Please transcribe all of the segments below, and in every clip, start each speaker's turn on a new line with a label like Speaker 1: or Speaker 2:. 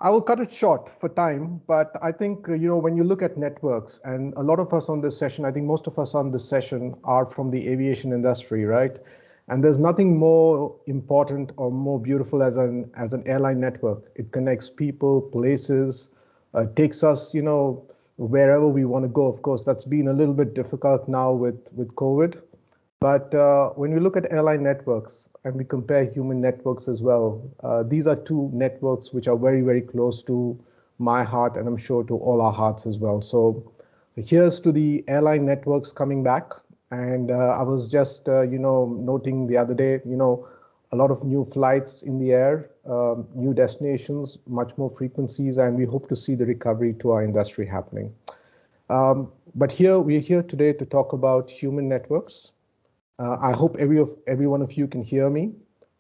Speaker 1: I will cut it short for time, but I think, when you look at networks, and a lot of us on this session, I think most of us on this session are from the aviation industry, right? And there's nothing more important or more beautiful as an airline network. It connects people, places, takes us, wherever we want to go. Of course, that's been a little bit difficult now with COVID. But when we look at airline networks and we compare human networks as well, these are two networks which are very, very close to my heart, and I'm sure to all our hearts as well. So here's to the airline networks coming back. And I was just, noting the other day, a lot of new flights in the air, new destinations, much more frequencies, and we hope to see the recovery to our industry happening. But we're here today to talk about human networks. I hope every one of you can hear me.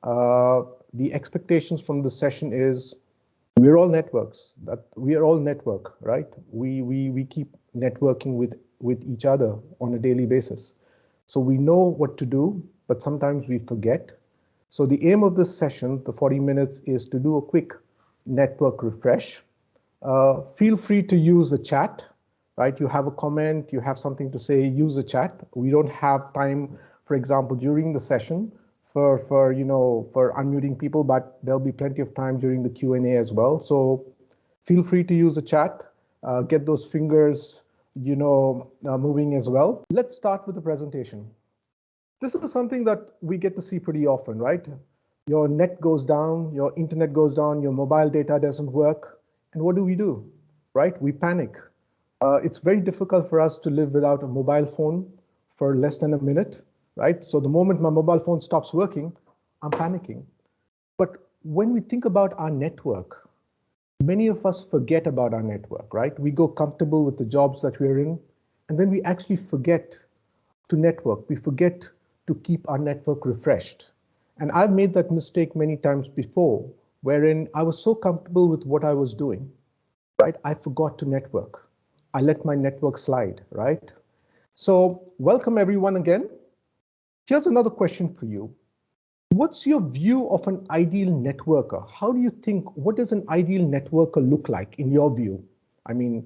Speaker 1: The expectations from the session is we're all networks. That we are all network, right? We keep networking with each other on a daily basis. So we know what to do, but sometimes we forget. So the aim of this session, the 40 minutes, is to do a quick network refresh. Feel free to use the chat, right? You have a comment, you have something to say, use the chat. We don't have time, for example, during the session for unmuting people, but there'll be plenty of time during the Q&A as well. So feel free to use the chat, get those fingers, moving as well. Let's start with the presentation. This is something that we get to see pretty often, right? Your net goes down, your internet goes down, your mobile data doesn't work. And what do? Right? We panic. It's very difficult for us to live without a mobile phone for less than a minute, right? So the moment my mobile phone stops working, I'm panicking. But when we think about our network, many of us forget about our network, right? We go comfortable with the jobs that we're in, and then we actually forget to network. We forget to keep our network refreshed. And I've made that mistake many times before, wherein I was so comfortable with what I was doing, right? I forgot to network. I let my network slide, right? So welcome everyone again. Here's another question for you. What's your view of an ideal networker? How do you think, what does an ideal networker look like in your view? I mean,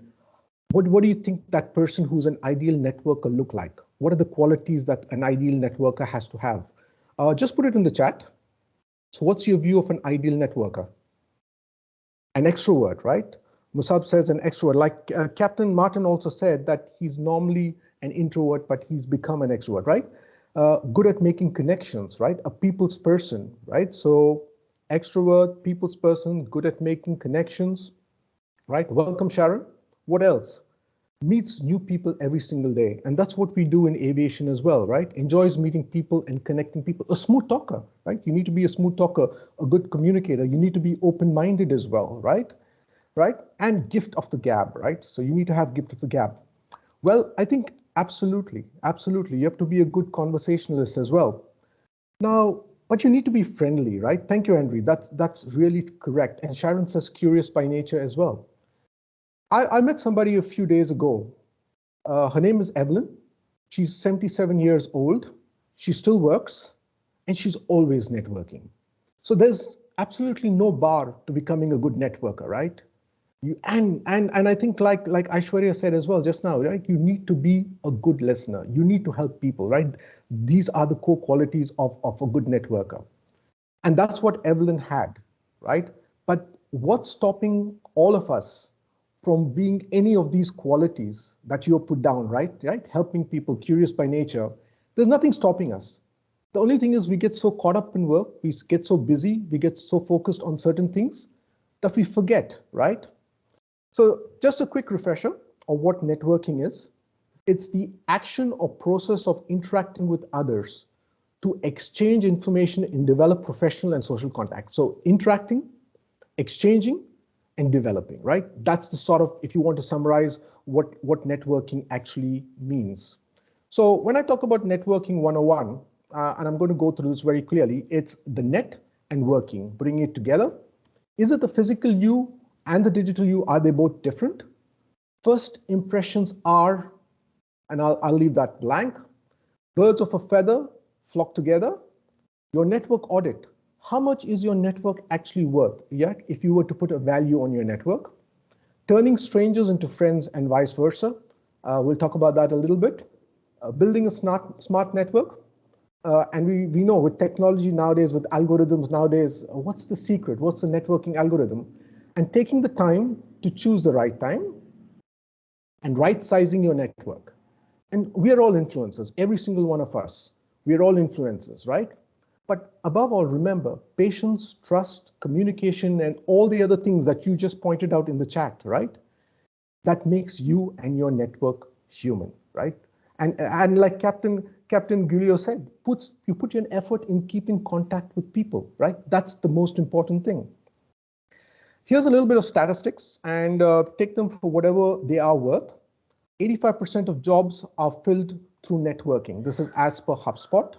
Speaker 1: what do you think that person who's an ideal networker look like? What are the qualities that an ideal networker has to have? Just put it in the chat. So what's your view of an ideal networker? An extrovert, right? Musab says an extrovert. Like Captain Martin also said that he's normally an introvert, but he's become an extrovert, right? Good at making connections, right? A people's person, right? So extrovert, people's person, good at making connections, right? Welcome, Sharon. What else? Meets new people every single day. And that's what we do in aviation as well, right? Enjoys meeting people and connecting people. A smooth talker, right? You need to be a smooth talker, a good communicator. You need to be open-minded as well, right? Right? And gift of the gab, right? So you need to have gift of the gab. Well, I think absolutely. You have to be a good conversationalist as well. Now, but you need to be friendly, right? Thank you, Henry. That's really correct. And Sharon says curious by nature as well. I met somebody a few days ago. Her name is Evelyn. She's 77 years old. She still works, and she's always networking. So there's absolutely no bar to becoming a good networker, right? And I think like Aishwarya said as well just now, right? You need to be a good listener. You need to help people, right? These are the core qualities of a good networker. And that's what Evelyn had, right? But what's stopping all of us from being any of these qualities that you have put down, right? Helping people, curious by nature. There's nothing stopping us. The only thing is we get so caught up in work, we get so busy, we get so focused on certain things that we forget, right? So just a quick refresher of what networking is. It's the action or process of interacting with others to exchange information and develop professional and social contacts. So interacting, exchanging, and developing, right? That's the sort of, if you want to summarize what networking actually means. So when I talk about networking 101, and I'm going to go through this very clearly, it's the net and working, bringing it together. Is it the physical you and the digital you? Are they both different? First impressions are, and I'll leave that blank. Birds of a feather flock together. Your network audit. how much is your network actually worth? Yeah, if you were to put a value on your network, turning strangers into friends and vice versa. We'll talk about that a little bit. Building a smart network. And we know with technology nowadays, with algorithms nowadays, what's the secret? What's the networking algorithm? And taking the time to choose the right time and right sizing your network. And we are all influencers, every single one of us. We are all influencers, right? But above all, remember, patience, trust, communication, and all the other things that you just pointed out in the chat, right? That makes you and your network human, right? And like Captain Giulio said, you put your effort in keeping contact with people, right? That's the most important thing. Here's a little bit of statistics, and take them for whatever they are worth. 85% of jobs are filled through networking. This is as per HubSpot,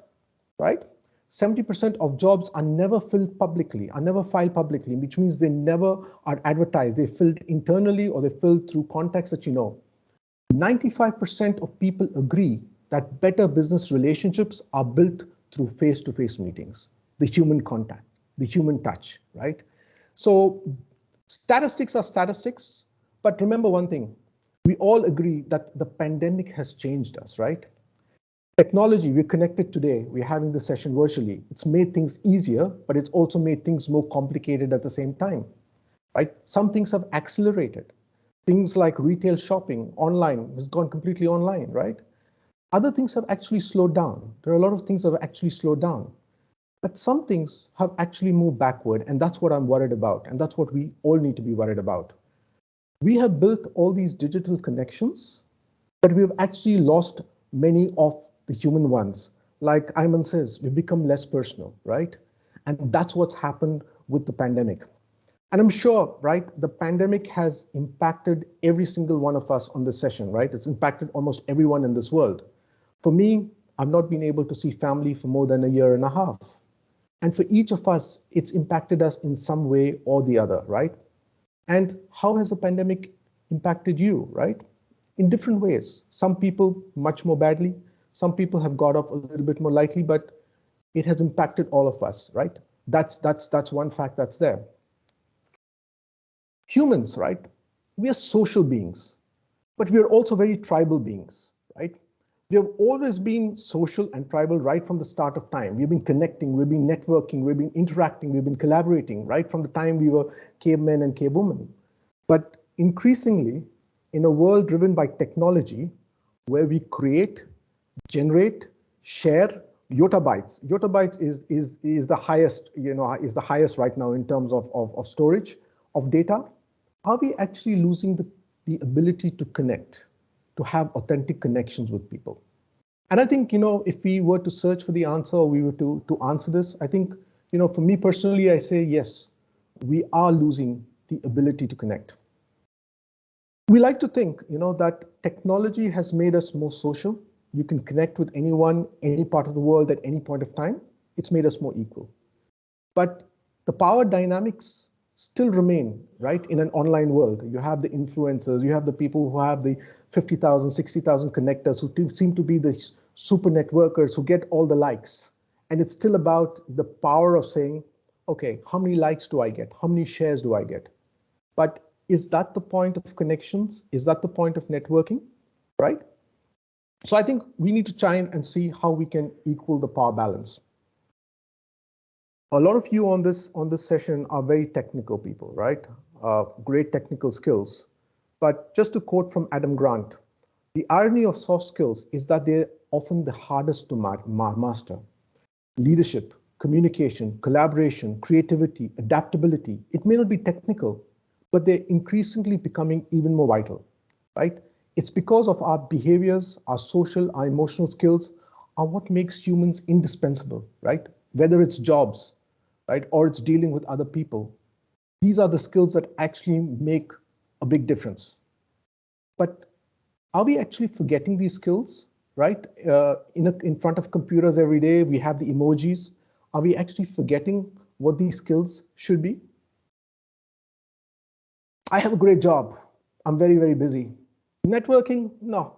Speaker 1: right? 70% of jobs are never filled publicly, are never filed publicly, which means they never are advertised. They're filled internally or they're filled through contacts that you know. 95% of people agree that better business relationships are built through face-to-face meetings, the human contact, the human touch, right? So statistics are statistics, but remember one thing, we all agree that the pandemic has changed us, right? Technology, we're connected today, we're having this session virtually. It's made things easier, but it's also made things more complicated at the same time, right? Some things have accelerated. Things like retail shopping online has gone completely online, right? Other things have actually slowed down. There are a lot of things that have actually slowed down. But some things have actually moved backward, and that's what I'm worried about, and that's what we all need to be worried about. We have built all these digital connections, but we've actually lost many of the human ones. Like Ayman says, we've become less personal, right? And that's what's happened with the pandemic. And I'm sure, right, the pandemic has impacted every single one of us on this session, right? It's impacted almost everyone in this world. For me, I've not been able to see family for more than a year and a half. And for each of us, it's impacted us in some way or the other, right? And how has the pandemic impacted you, right? In different ways. Some people much more badly. Some people have got off a little bit more lightly, but it has impacted all of us, right? That's one fact that's there. Humans, right? We are social beings, but we are also very tribal beings, right? We have always been social and tribal right from the start of time. We've been connecting, we've been networking, we've been interacting, we've been collaborating right from the time we were cavemen and cavewomen. But increasingly, in a world driven by technology, where we create, generate, share yottabytes. Yottabytes is the highest, is the highest right now in terms of storage of data. Are we actually losing the ability to connect, to have authentic connections with people? And I think, if we were to search for the answer, or we were to answer this, I think, for me personally, I say yes, we are losing the ability to connect. We like to think, that technology has made us more social. You can connect with anyone, any part of the world at any point of time. It's made us more equal. But the power dynamics still remain, right, in an online world. You have the influencers, you have the people who have the 50,000, 60,000 connectors who seem to be the super networkers who get all the likes. And it's still about the power of saying, okay, how many likes do I get? How many shares do I get? But is that the point of connections? Is that the point of networking, right? So I think we need to try and see how we can equal the power balance. A lot of you on this session are very technical people, right? Great technical skills. But just to quote from Adam Grant, the irony of soft skills is that they're often the hardest to master. Leadership, communication, collaboration, creativity, adaptability. It may not be technical, but they're increasingly becoming even more vital, right? It's because of our behaviors, our social, our emotional skills are what makes humans indispensable, right? Whether it's jobs, right, or it's dealing with other people. These are the skills that actually make a big difference. But are we actually forgetting these skills, right? In front of computers every day, we have the emojis. Are we actually forgetting what these skills should be? I have a great job. I'm very, very busy. Networking? No,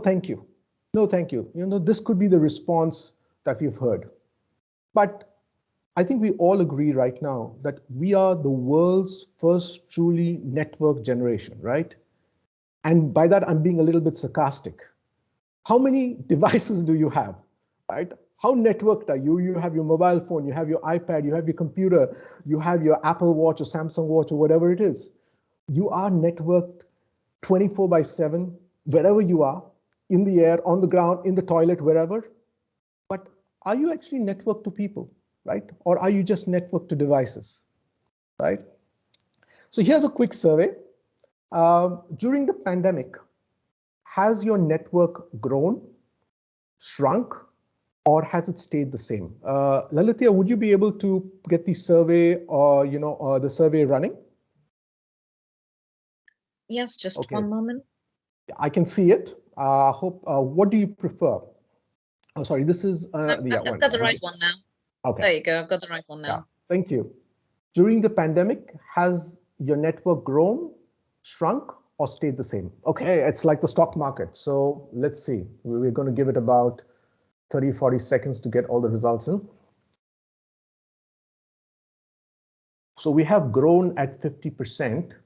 Speaker 1: thank you. No, thank you. This could be the response that we've heard. But I think we all agree right now that we are the world's first truly network generation, right? And by that, I'm being a little bit sarcastic. How many devices do you have, right? How networked are you? You have your mobile phone, you have your iPad, you have your computer, you have your Apple Watch or Samsung Watch or whatever it is. You are networked 24/7, wherever you are, in the air, on the ground, in the toilet, wherever. But are you actually networked to people, right? Or are you just networked to devices, right? So here's a quick survey. During the pandemic, has your network grown, shrunk, or has it stayed the same? Lalitya, would you be able to get the survey or the survey running?
Speaker 2: Yes, just
Speaker 1: Okay,
Speaker 2: one moment.
Speaker 1: I can see it. Hope. What do you prefer? Oh, sorry. This is yeah
Speaker 2: I've
Speaker 1: one.
Speaker 2: got the right one now.
Speaker 1: Okay.
Speaker 2: There you go. I've got the right one
Speaker 1: Yeah.
Speaker 2: now.
Speaker 1: Thank you. During the pandemic, has your network grown, shrunk, or stayed the same? Okay, it's like the stock market. So let's see. We're going to give it about 30, 40 seconds to get all the results in. So we have grown at 50%.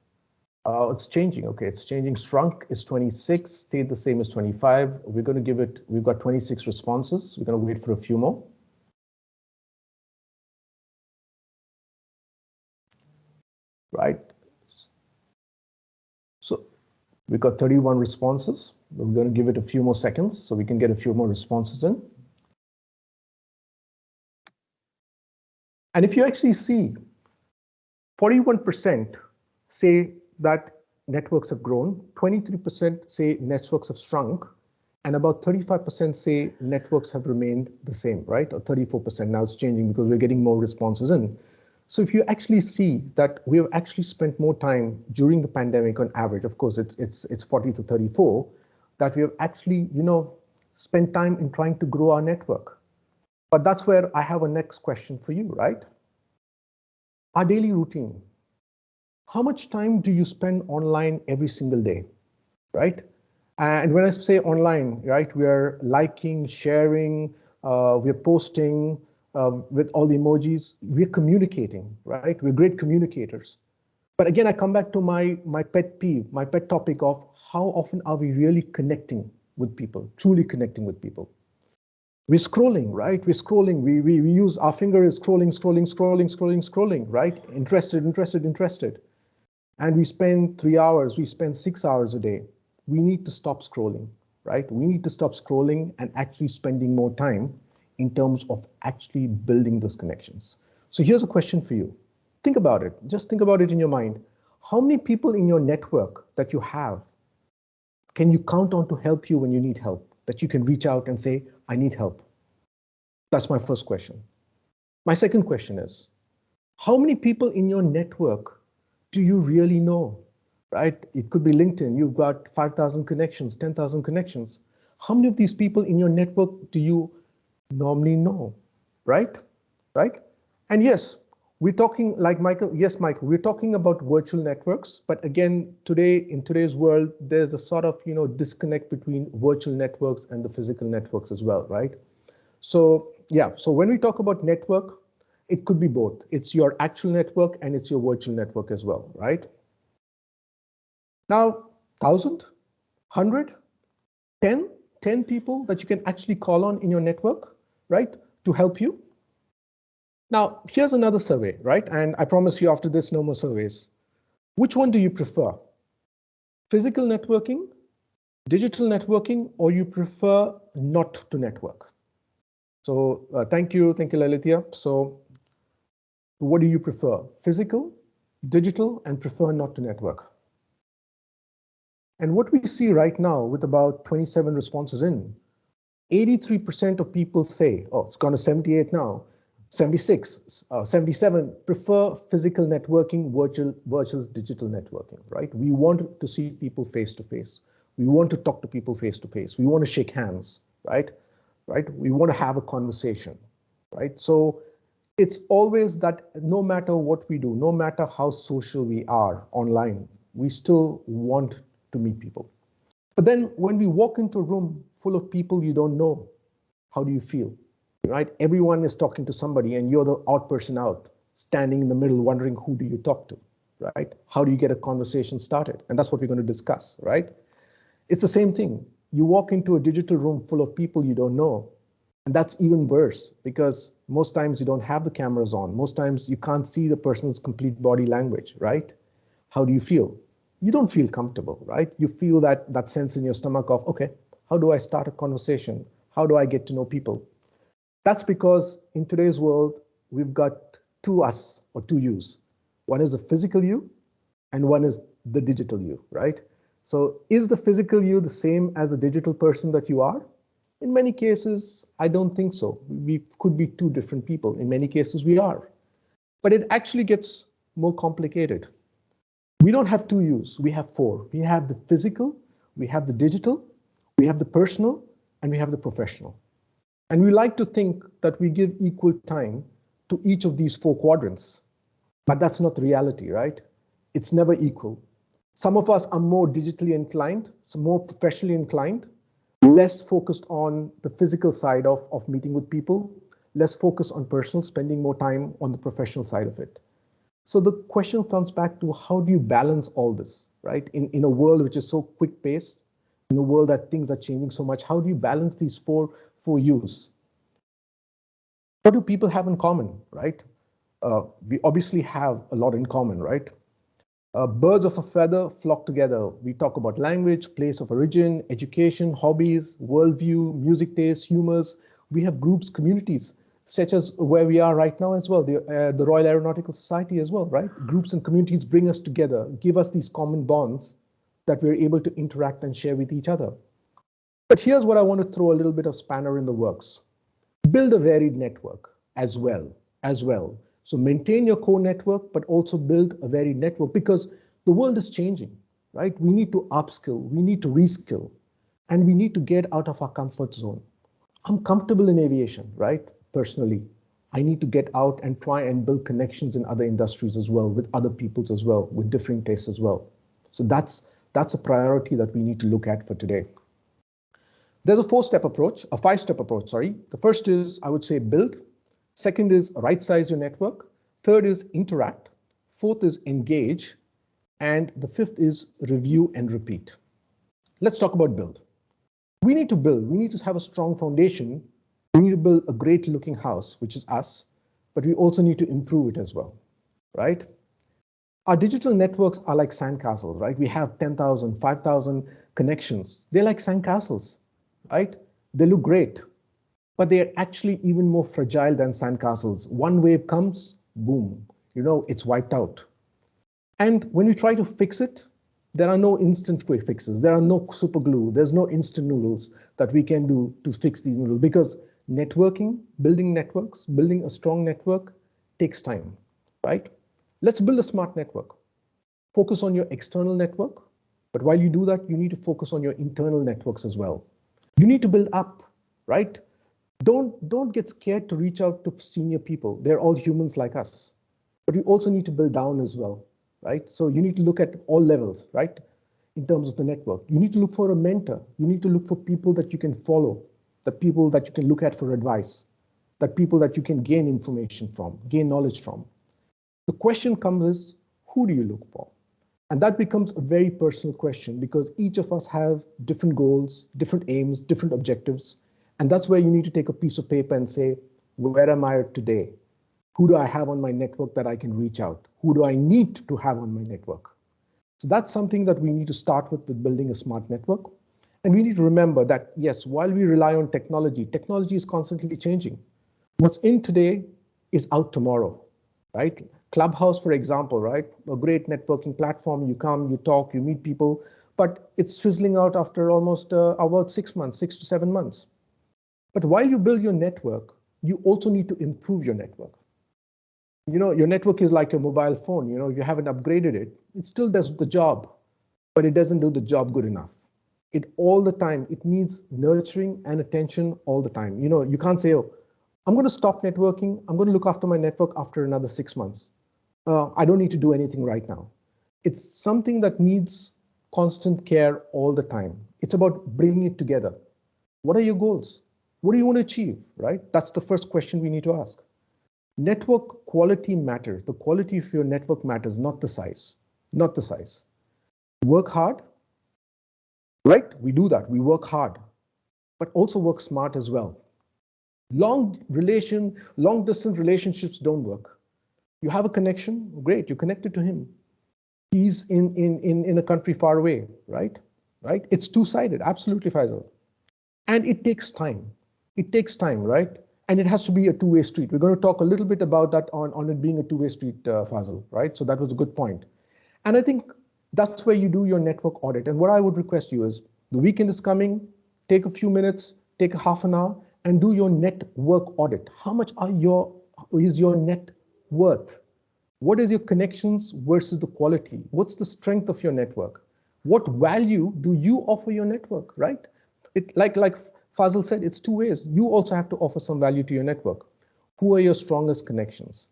Speaker 1: It's changing. Okay, it's changing. Shrunk is 26, stayed the same as 25. We're going to give it, we've got 26 responses. We're going to wait for a few more. Right. So we've got 31 responses. We're going to give it a few more seconds so we can get a few more responses in. And if you actually see, 41% say that networks have grown, 23% say networks have shrunk, and about 35% say networks have remained the same, right? Or 34%. Now it's changing because we're getting more responses in. So if you actually see that we have actually spent more time during the pandemic on average, of course it's 40 to 34, that we have actually, spent time in trying to grow our network. But that's where I have a next question for you, right? Our daily routine. How much time do you spend online every single day, right? And when I say online, right, we are liking, sharing, we're posting with all the emojis, we're communicating, right? We're great communicators. But again, I come back to my pet peeve, my pet topic of how often are we really connecting with people, truly connecting with people? We're scrolling, right? We're scrolling. We use our finger is scrolling, scrolling, scrolling, scrolling, scrolling, right? Interested, interested, interested. And we spend 3 hours, we spend 6 hours a day. We need to stop scrolling, right? We need to stop scrolling and actually spending more time in terms of actually building those connections. So here's a question for you. Think about it. Just think about it in your mind. How many people in your network that you have can you count on to help you when you need help? That you can reach out and say, I need help. That's my first question. My second question is, how many people in your network do you really know, right? It could be LinkedIn. You've got 5,000 connections, 10,000 connections. How many of these people in your network do you normally know, right? Right? And yes, we're talking like Michael. Yes, Michael, we're talking about virtual networks. But again, today, in today's world, there's a sort of, disconnect between virtual networks and the physical networks as well, right? So yeah, so when we talk about network, it could be both. It's your actual network and it's your virtual network as well, right? Now, 1,000, 100, 10 people that you can actually call on in your network, right, to help you. Now, here's another survey, right? And I promise you after this, no more surveys. Which one do you prefer? Physical networking, digital networking, or you prefer not to network? So thank you, Lalitya. So what do you prefer? Physical, digital, and prefer not to network? And what we see right now with about 27 responses in, 83% of people say, oh, it's gone to 78 now, 76, 77 prefer physical networking versus digital networking, right? We want to see people face to face. We want to talk to people face to face. We want to shake hands, right? Right? We want to have a conversation, right? So it's always that no matter what we do, no matter how social we are online, we still want to meet people. But then when we walk into a room full of people you don't know, how do you feel? right? Everyone is talking to somebody and you're the odd person out, standing in the middle, wondering who do you talk to, right? How do you get a conversation started? And that's what we're going to discuss, right? It's the same thing. You walk into a digital room full of people you don't know, and that's even worse because most times you don't have the cameras on. Most times you can't see the person's complete body language, right? How do you feel? You don't feel comfortable, right? You feel that sense in your stomach of, okay, how do I start a conversation? How do I get to know people? That's because in today's world, we've got two us or two yous. One is the physical you and one is the digital you, right? So is the physical you the same as the digital person that you are? In many cases, I don't think so. We could be two different people. In many cases, we are. But it actually gets more complicated. We don't have two yous, we have four. We have the physical, we have the digital, we have the personal, and we have the professional. And we like to think that we give equal time to each of these four quadrants, but that's not the reality, right? It's never equal. Some of us are more digitally inclined, some more professionally inclined, less focused on the physical side of meeting with people, less focused on personal, spending more time on the professional side of it. So the question comes back to how do you balance all this, right? In a world which is so quick paced, in a world that things are changing so much, how do you balance these four U's? What do people have in common, right? We obviously have a lot in common, right? Birds of a feather flock together. We talk about language, place of origin, education, hobbies, worldview, music tastes, humors. We have groups, communities, such as where we are right now as well, the Royal Aeronautical Society as well, right? Groups and communities bring us together, give us these common bonds that we're able to interact and share with each other. But here's what I want to throw a little bit of spanner in the works. Build a varied network as well. So maintain your core network, but also build a varied network because the world is changing, right? We need to upskill, we need to reskill, and we need to get out of our comfort zone. I'm comfortable in aviation, right? Personally, I need to get out and try and build connections in other industries as well, with other peoples as well, with different tastes as well. So that's a priority that we need to look at for today. There's a five-step approach, sorry. The first is, I would say, build. Second is right size your network. Third is interact. Fourth is engage. And the fifth is review and repeat. Let's talk about build. We need to build. We need to have a strong foundation. We need to build a great looking house, which is us, but we also need to improve it as well, right? Our digital networks are like sandcastles, right? We have 10,000, 5,000 connections. They're like sandcastles, right? They look great, but they're actually even more fragile than sandcastles. One wave comes, boom, it's wiped out. And when we try to fix it, there are no instant quick fixes. There are no super glue. There's no instant noodles that we can do to fix these noodles because networking, building networks, building a strong network takes time, right? Let's build a smart network. Focus on your external network, but while you do that, you need to focus on your internal networks as well. You need to build up, right? Don't get scared to reach out to senior people. They're all humans like us. But we also need to build down as well, right? So you need to look at all levels, right? In terms of the network. You need to look for a mentor. You need to look for people that you can follow, the people that you can look at for advice, that people that you can gain information from, gain knowledge from. The question comes is, who do you look for? And that becomes a very personal question because each of us have different goals, different aims, different objectives. And that's where you need to take a piece of paper and say, where am I today? Who do I have on my network that I can reach out? Who do I need to have on my network? So that's something that we need to start with building a smart network. And we need to remember that, yes, while we rely on technology, technology is constantly changing. What's in today is out tomorrow, right? Clubhouse, for example, right? A great networking platform. You come, you talk, you meet people, but it's fizzling out after almost about 6 months, 6 to 7 months. But while you build your network, you also need to improve your network. Your network is like your mobile phone. You haven't upgraded it. It still does the job, but it doesn't do the job good enough. It needs nurturing and attention all the time. You can't say, oh, I'm going to stop networking. I'm going to look after my network after another 6 months. I don't need to do anything right now. It's something that needs constant care all the time. It's about bringing it together. What are your goals? What do you want to achieve, right? That's the first question we need to ask. Network quality matters. The quality of your network matters, not the size, not the size. Work hard, right? We do that. We work hard, but also work smart as well. Long distance relationships don't work. You have a connection, great, you're connected to him. He's in a country far away, right? Right? It's two-sided, absolutely, Faisal. And it takes time. It takes time, right? And it has to be a two-way street. We're going to talk a little bit about that on it being a two-way street, Faisal, right? So that was a good point. And I think that's where you do your network audit. And what I would request you is, the weekend is coming, take a few minutes, take a half an hour, and do your network audit. How much is your net worth? What is your connections versus the quality? What's the strength of your network? What value do you offer your network, right? Like Fazil said, it's two ways. You also have to offer some value to your network. Who are your strongest connections?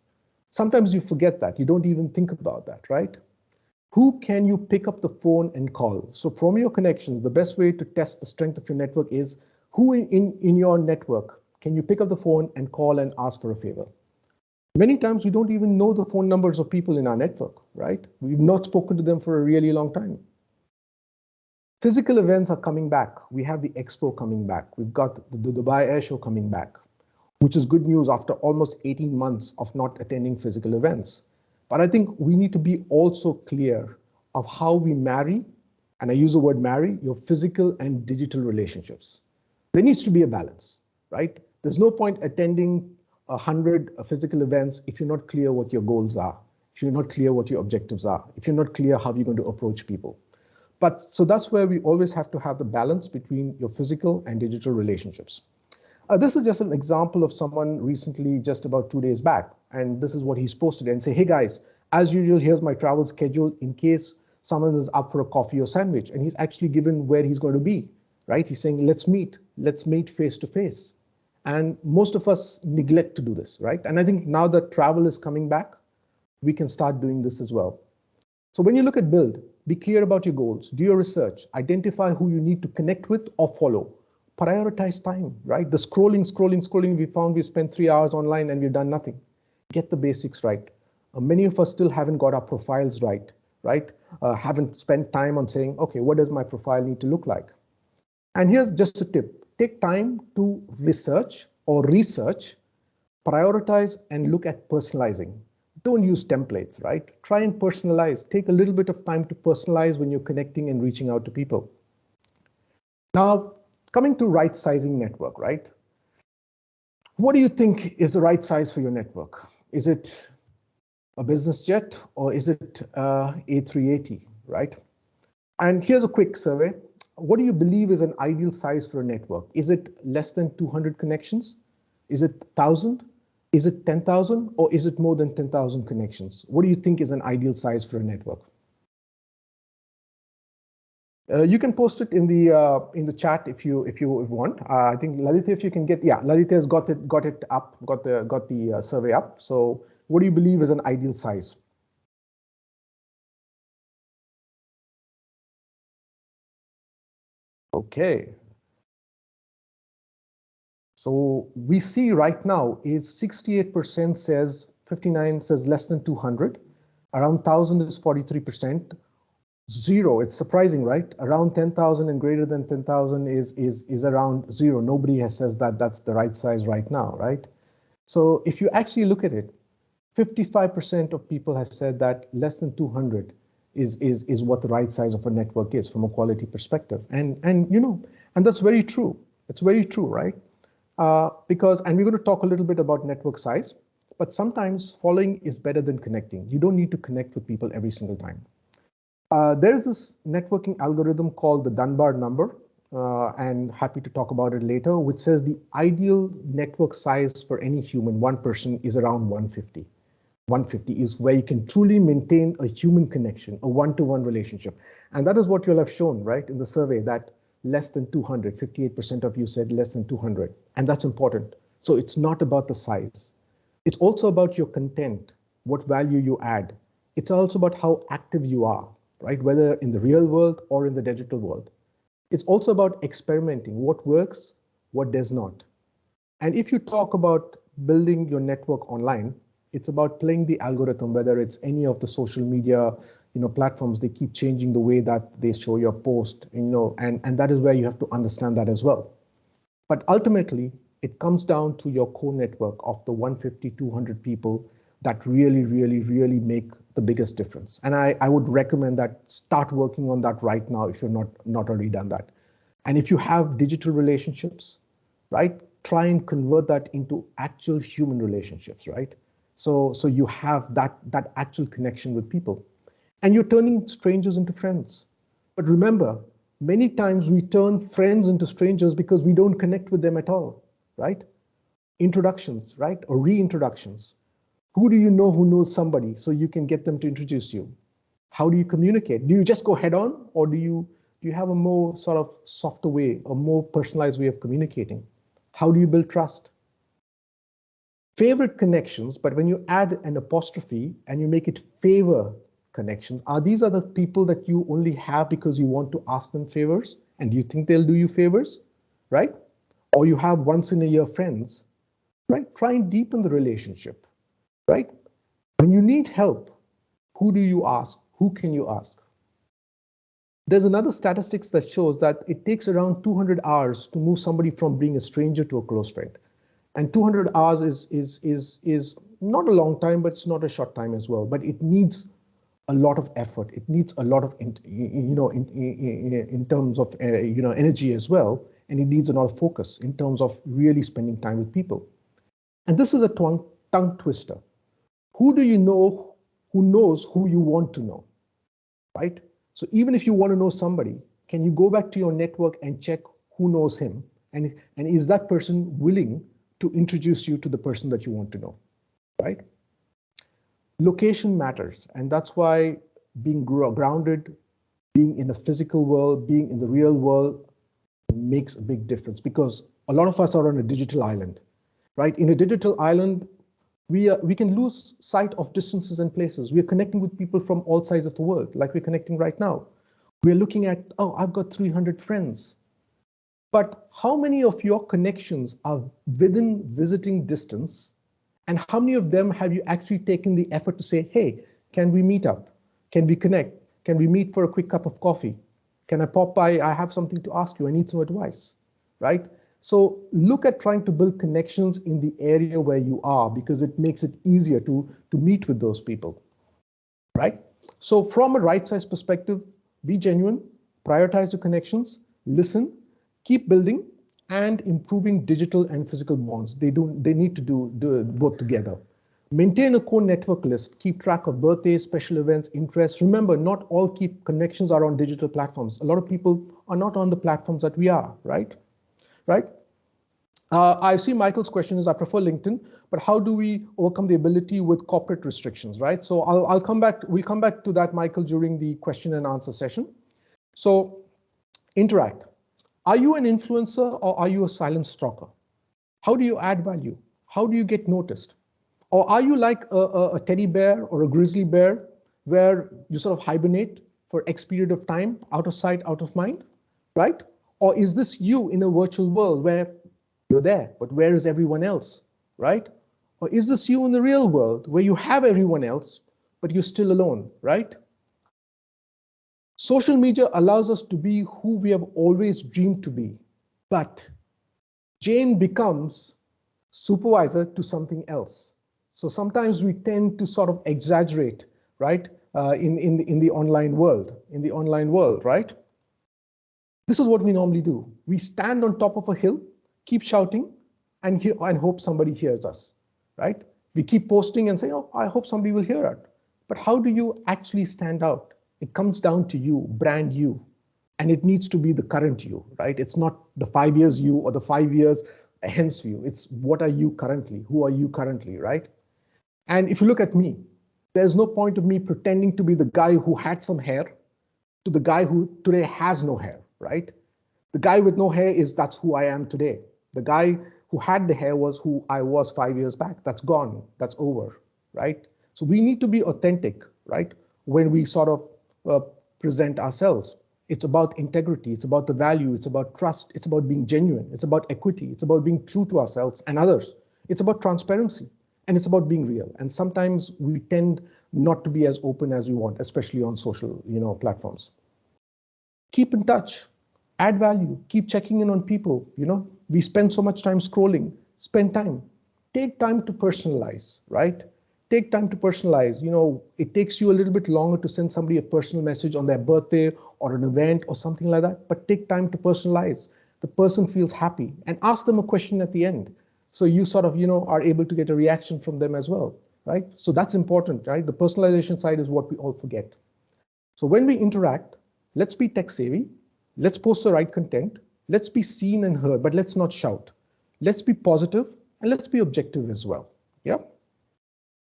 Speaker 1: Sometimes you forget that. You don't even think about that, right? Who can you pick up the phone and call? So from your connections, the best way to test the strength of your network is who in your network can you pick up the phone and call and ask for a favor? Many times we don't even know the phone numbers of people in our network, right? We've not spoken to them for a really long time. Physical events are coming back. We have the expo coming back. We've got the Dubai Air Show coming back, which is good news after almost 18 months of not attending physical events. But I think we need to be also clear of how we marry, and I use the word marry, your physical and digital relationships. There needs to be a balance, right? There's no point attending 100 physical events if you're not clear what your goals are, if you're not clear what your objectives are, if you're not clear how you're going to approach people. But so that's where we always have to have the balance between your physical and digital relationships. This is just an example of someone recently, just about 2 days back, and this is what he's posted and say, hey guys, as usual, here's my travel schedule in case someone is up for a coffee or sandwich, and he's actually given where he's going to be, right? He's saying, let's meet face to face. And most of us neglect to do this, right? And I think now that travel is coming back, we can start doing this as well. So when you look at build, be clear about your goals, do your research, identify who you need to connect with or follow. Prioritize time, right? The scrolling, we found we spent 3 hours online and we've done nothing. Get the basics right. Many of us still haven't got our profiles right? Haven't spent time on saying, okay, what does my profile need to look like? And here's just a tip. Take time to research, prioritize, and look at personalizing. Don't use templates, right? Try and personalize. Take a little bit of time to personalize when you're connecting and reaching out to people. Now, coming to right sizing network, right? What do you think is the right size for your network? Is it a business jet or is it A380, right? And here's a quick survey. What do you believe is an ideal size for a network? Is it less than 200 connections? Is it 1,000? Is it 10,000? Or is it more than 10,000 connections? What do you think is an ideal size for a network? You can post it in the chat if you want. I think Lalita, if you can get, yeah, Lalita has got it up, got the survey up. So what do you believe is an ideal size? Okay. So we see right now is 68% says, 59 says less than 200, around 1,000 is 43%. Zero, it's surprising, right? Around 10,000 and greater than 10,000 is around zero. Nobody has says that that's the right size right now, right? So if you actually look at it, 55% of people have said that less than 200 is what the right size of a network is from a quality perspective. And that's very true. It's very true, right? And we're going to talk a little bit about network size, but sometimes following is better than connecting. You don't need to connect with people every single time. There's this networking algorithm called the Dunbar number, and happy to talk about it later, which says the ideal network size for any human, one person, is around 150. 150 is where you can truly maintain a human connection, a one-to-one relationship. And that is what you'll have shown, right, in the survey, that less than 200, 58% of you said less than 200. And that's important. So it's not about the size. It's also about your content, what value you add. It's also about how active you are, right? Whether in the real world or in the digital world. It's also about experimenting, what works, what does not. And if you talk about building your network online, it's about playing the algorithm, whether it's any of the social media, platforms. They keep changing the way that they show your post, and that is where you have to understand that as well. But ultimately, it comes down to your core network of the 150, 200 people that really, really, really make the biggest difference. And I would recommend that start working on that right now if you're not already done that. And if you have digital relationships, right, try and convert that into actual human relationships, right? So you have that actual connection with people. And you're turning strangers into friends. But remember, many times we turn friends into strangers because we don't connect with them at all, right? Introductions, right? Or reintroductions. Who do you know who knows somebody so you can get them to introduce you? How do you communicate? Do you just go head on, or do you have a more sort of softer way, a more personalized way of communicating? How do you build trust? Favorite connections, but when you add an apostrophe and you make it favor connections, these are the people that you only have because you want to ask them favors and you think they'll do you favors, right? Or you have once in a year friends, right? Try and deepen the relationship, right? When you need help, who do you ask? Who can you ask? There's another statistics that shows that it takes around 200 hours to move somebody from being a stranger to a close friend. And 200 hours is not a long time, but it's not a short time as well. But it needs a lot of effort. It needs a lot of, in terms of, energy as well. And it needs a lot of focus in terms of really spending time with people. And this is a tongue twister. Who do you know who knows who you want to know, right? So even if you want to know somebody, can you go back to your network and check who knows him? And is that person willing to introduce you to the person that you want to know, right? Location matters, and that's why being grounded, being in a physical world, being in the real world makes a big difference, because a lot of us are on a digital island, right? In a digital island, we can lose sight of distances and places. We're connecting with people from all sides of the world, like we're connecting right now. We're looking at, oh, I've got 300 friends. But how many of your connections are within visiting distance? And how many of them have you actually taken the effort to say, hey, can we meet up? Can we connect? Can we meet for a quick cup of coffee? Can I pop by? I have something to ask you. I need some advice, right? So look at trying to build connections in the area where you are, because it makes it easier to meet with those people, right? So from a right size perspective, be genuine, prioritize your connections, listen, keep building, and improving digital and physical bonds. They need to do both together. Maintain a core network list, keep track of birthdays, special events, interests. Remember, not all key connections are on digital platforms. A lot of people are not on the platforms that we are, right? Right? I see Michael's question is, I prefer LinkedIn, but how do we overcome the ability with corporate restrictions, right? So we'll come back to that, Michael, during the question and answer session. So interact. Are you an influencer or are you a silent stalker? How do you add value? How do you get noticed? Or are you like a teddy bear or a grizzly bear where you sort of hibernate for X period of time, out of sight, out of mind, right? Or is this you in a virtual world where you're there, but where is everyone else, right? Or is this you in the real world where you have everyone else, but you're still alone, right? Social media allows us to be who we have always dreamed to be, but Jane becomes supervisor to something else. So sometimes we tend to sort of exaggerate, right? In the online world, right? This is what we normally do. We stand on top of a hill, keep shouting, and hope somebody hears us, right? We keep posting and say, oh, I hope somebody will hear it. But how do you actually stand out? It comes down to you, brand you, and it needs to be the current you, right? It's not the 5 years you or the 5 years hence you. It's what are you currently? Who are you currently, right? And if you look at me, there's no point of me pretending to be the guy who had some hair to the guy who today has no hair, right? The guy with no hair that's who I am today. The guy who had the hair was who I was 5 years back. That's gone, that's over, right? So we need to be authentic, right? When we sort of present ourselves. It's about integrity. It's about the value. It's about trust. It's about being genuine. It's about equity. It's about being true to ourselves and others. It's about transparency, and it's about being real. And sometimes we tend not to be as open as we want, especially on social, platforms. Keep in touch, add value, keep checking in on people. We spend so much time scrolling. Spend time. Take time to personalize, right? Take time to personalize. It takes you a little bit longer to send somebody a personal message on their birthday or an event or something like that, but take time to personalize. The person feels happy, and ask them a question at the end. So you sort of, are able to get a reaction from them as well, right? So that's important, right? The personalization side is what we all forget. So when we interact, let's be tech savvy. Let's post the right content. Let's be seen and heard, but let's not shout. Let's be positive, and let's be objective as well. Yeah.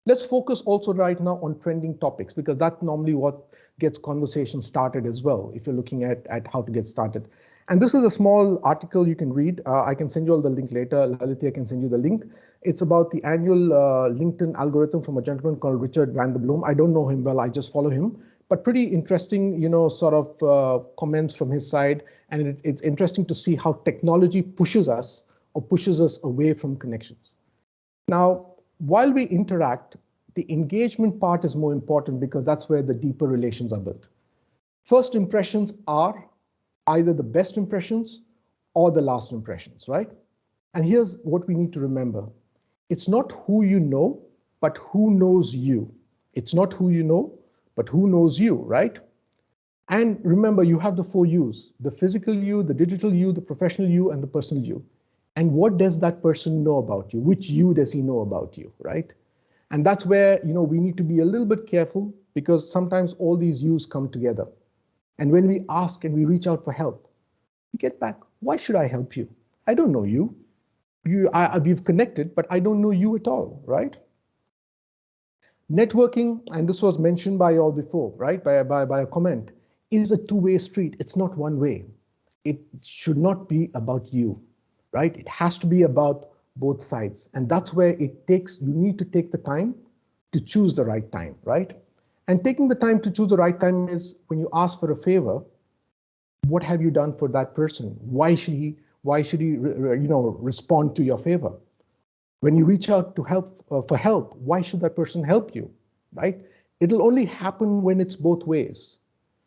Speaker 1: Let's focus also right now on trending topics, because that's normally what gets conversation started as well, if you're looking at how to get started. And this is a small article you can read. I can send you all the link later. Laliti, I can send you the link. It's about the annual LinkedIn algorithm from a gentleman called Richard van der Bloom. I don't know him well, I just follow him. But pretty interesting, sort of comments from his side. And it's interesting to see how technology pushes us away from connections. Now, while we interact, the engagement part is more important, because that's where the deeper relations are built. First impressions are either the best impressions or the last impressions, right? And here's what we need to remember. It's not who you know, but who knows you. It's not who you know, but who knows you, right? And remember, you have the 4 U's: the physical you, the digital you, the professional you, and the personal you. And what does that person know about you? Which you does he know about you, right? And that's where, we need to be a little bit careful, because sometimes all these yous come together. And when we ask and we reach out for help, we get back, why should I help you? I don't know you. We've connected, but I don't know you at all, right? Networking, and this was mentioned by you all before, right? By a comment, is a two-way street. It's not one way. It should not be about you, right? It has to be about both sides. And that's where you need to take the time to choose the right time, right? And taking the time to choose the right time is when you ask for a favor, what have you done for that person? Why should he respond to your favor? When you reach out to for help, why should that person help you, right? It'll only happen when it's both ways,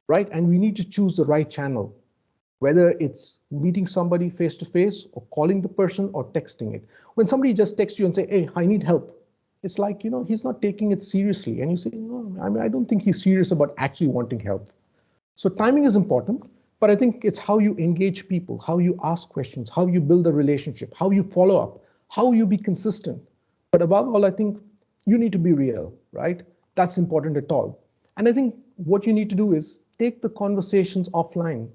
Speaker 1: right? And we need to choose the right channel, whether it's meeting somebody face to face or calling the person or texting it. When somebody just texts you and say, hey, I need help, it's like, he's not taking it seriously. And you say, no, I don't think he's serious about actually wanting help. So timing is important, but I think it's how you engage people, how you ask questions, how you build a relationship, how you follow up, how you be consistent. But above all, I think you need to be real, right? That's important at all. And I think what you need to do is take the conversations offline.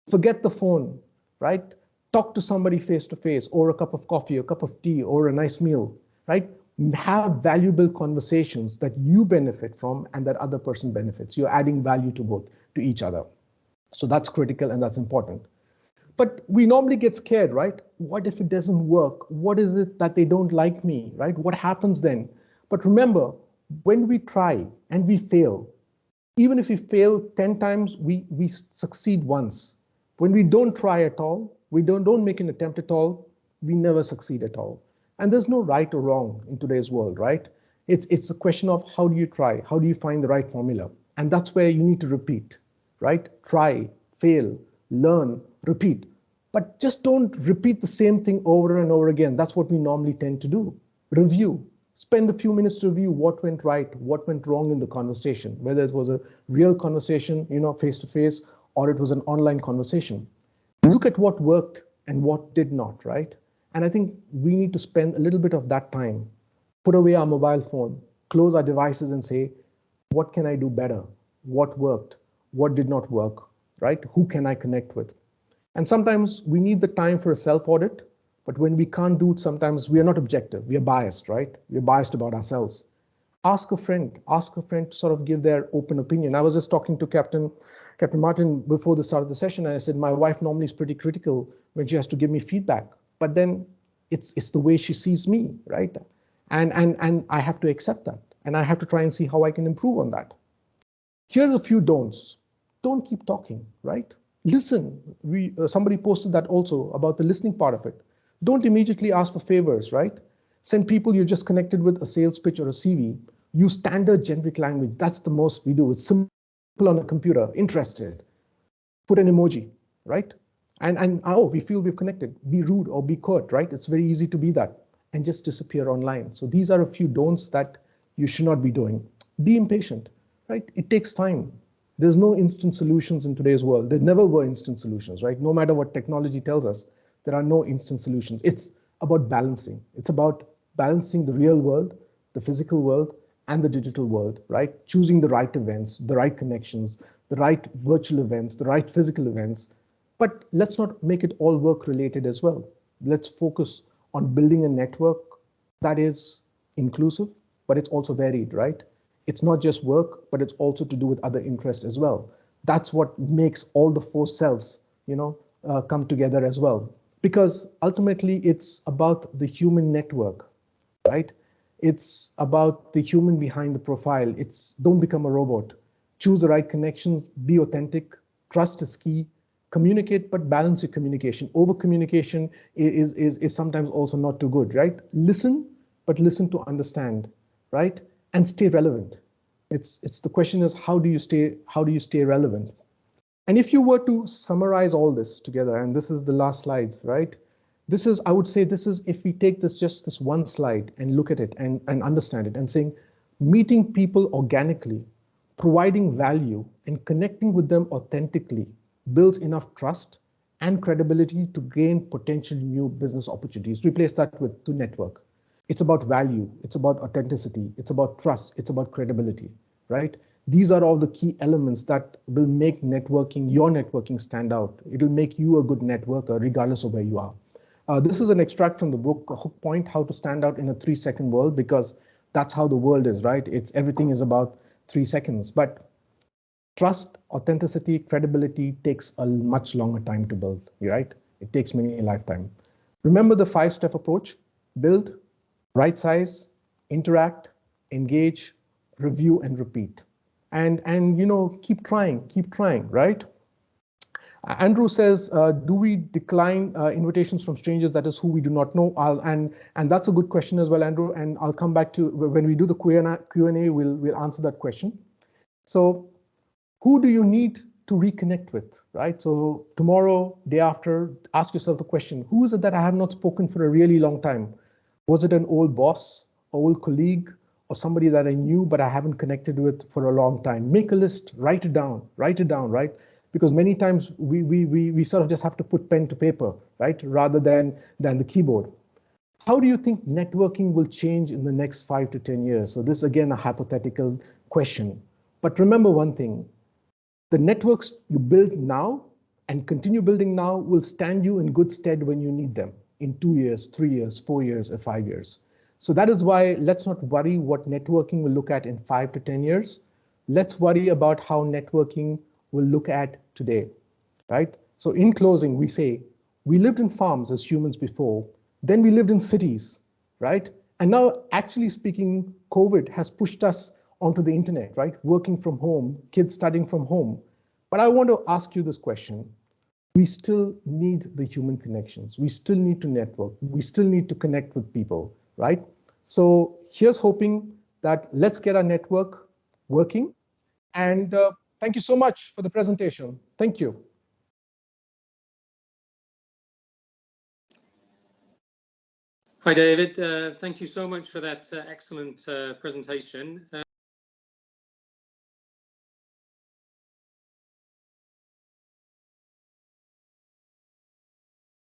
Speaker 1: Forget the phone, right? Talk to somebody face to face, or a cup of coffee, a cup of tea, or a nice meal, right? Have valuable conversations that you benefit from and that other person benefits. You're adding value to each other. So that's critical and that's important. But we normally get scared, right? What if it doesn't work? What is it that they don't like me, right? What happens then? But remember, when we try and we fail, even if we fail 10 times, we succeed once. When we don't try at all, we don't make an attempt at all, we never succeed at all. And there's no right or wrong in today's world, right? It's a question of how do you try? How do you find the right formula? And that's where you need to repeat, right? Try, fail, learn, repeat. But just don't repeat the same thing over and over again. That's what we normally tend to do. Review. Spend a few minutes to review what went right, what went wrong in the conversation, whether it was a real conversation, face to face, or it was an online conversation. Look at what worked and what did not, right? And I think we need to spend a little bit of that time, put away our mobile phone, close our devices and say, what can I do better? What worked? What did not work, right? Who can I connect with? And sometimes we need the time for a self-audit, but when we can't do it, sometimes we are not objective. We are biased, right? We're biased about ourselves. Ask a friend to sort of give their open opinion. I was just talking to Captain Martin before the start of the session, and I said, my wife normally is pretty critical when she has to give me feedback, but then it's the way she sees me, right? And I have to accept that, and I have to try and see how I can improve on that. Here's a few don'ts. don't keep talking, right? Listen. Somebody posted that also about the listening part of it. Don't immediately ask for favors, right? Send people you just connected with a sales pitch or a CV. Use standard generic language. That's the most we do. It's simple on a computer. Interested. Put an emoji, right? And oh, we feel we've connected. Be rude or be curt, right? It's very easy to be that and just disappear online. So these are a few don'ts that you should not be doing. Be impatient, right? It takes time. There's no instant solutions in today's world. There never were instant solutions, right? No matter what technology tells us, there are no instant solutions. It's about balancing. It's about balancing the real world, the physical world, and the digital world, right? Choosing the right events, the right connections, the right virtual events, the right physical events. But let's not make it all work related as well. Let's focus on building a network that is inclusive, but it's also varied, right? It's not just work, but it's also to do with other interests as well. That's what makes all the four selves, come together as well. Because ultimately, it's about the human network, right? It's about the human behind the profile. It's don't become a robot. Choose the right connections, be authentic, trust is key, communicate, but balance your communication. Over communication is sometimes also not too good, right? Listen, but listen to understand, right? And stay relevant. It's the question is how do you stay relevant? And if you were to summarize all this together, and this is the last slides, right? This is, I would say, this is if we take just this one slide and look at it and understand it and saying, meeting people organically, providing value and connecting with them authentically builds enough trust and credibility to gain potential new business opportunities. Replace that with to network. It's about value, it's about authenticity, it's about trust, it's about credibility, right? These are all the key elements that will make your networking stand out. It'll make you a good networker regardless of where you are. This is an extract from the book, Hook Point, How to Stand Out in a 3-Second World, because that's how the world is, right? Everything is about 3 seconds. But trust, authenticity, credibility takes a much longer time to build, right? It takes many a lifetime. Remember the 5-step approach: build, right size, interact, engage, review, and repeat. And keep trying, right? Andrew says, do we decline invitations from strangers? That is who we do not know. And that's a good question as well, Andrew. And I'll come back to when we do the Q&A, we'll answer that question. So who do you need to reconnect with, right? So tomorrow, day after, ask yourself the question, who is it that I have not spoken for a really long time? Was it an old boss, old colleague, or somebody that I knew but I haven't connected with for a long time? Make a list, write it down, right? Because many times we sort of just have to put pen to paper, right? Rather than the keyboard. How do you think networking will change in the next 5 to 10 years? So this, again, a hypothetical question. But remember one thing, the networks you build now and continue building now will stand you in good stead when you need them in 2 years, 3 years, 4 years, or 5 years. So that is why let's not worry what networking will look at in 5 to 10 years. Let's worry about how networking will look at today, right? So in closing, we say, we lived in farms as humans before, then we lived in cities, right? And now, actually speaking, COVID has pushed us onto the internet, right? Working from home, kids studying from home. But I want to ask you this question. We still need the human connections. We still need to network. We still need to connect with people, right? So here's hoping that let's get our network working. And thank you so much for the presentation. Thank you.
Speaker 3: Hi, David. Thank you so much for that excellent presentation.